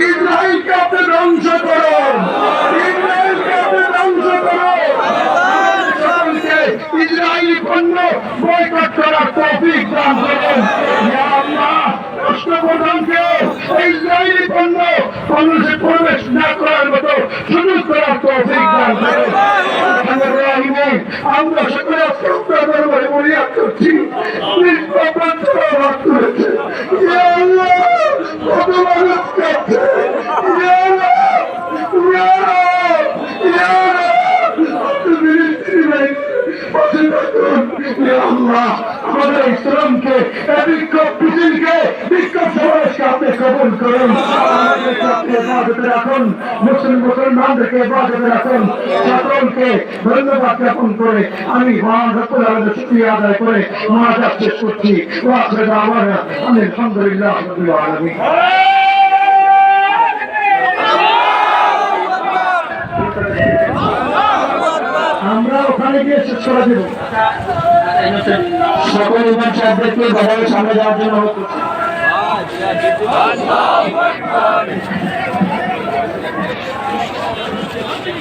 ইসরায়েলকে আপনি ধ্বংস করুন, ইসরায়েলকে আপনি ধ্বংস করুন। সকলকে ইসরায়েলি পণ্য বয়কট করার তৌফিক দান করুন। ইয়া আল্লাহ, রাষ্ট্রপ্রধানকে ইসরায়েলি পণ্য বাংলাদেশে প্রবেশ না করার মতো সুযোগ করার তৌফিক দান করুন। আমরা সকলে আপনার দরবারে ফরিয়াদ করছি, কত মানুষ কাছে আমাদের ইসলামকে বিক্ষোভ মিছিলকে বিক্ষোভ সমাবেশকে আপনি কবুল করুন। হেফাজতে রাখুন, মুসলমানদেরকে হেফাজতে রাখুন। সকলকে ধন্যবাদ জ্ঞাপন করে আমি মহান রব্বুল আলামিনের শুকরিয়া আদায় করে মুনাজাত শেষ করছি। ওয়া আখিরু দাওয়ানা আলহামদুলিল্লাহি রাব্বিল আলামিন। আমরা ওখানে গিয়ে শেষ করে দেব। সকল ইমাম সাহেবদেরকে বাজারের সামনে যাওয়ার জন্য অনুরোধ করছি।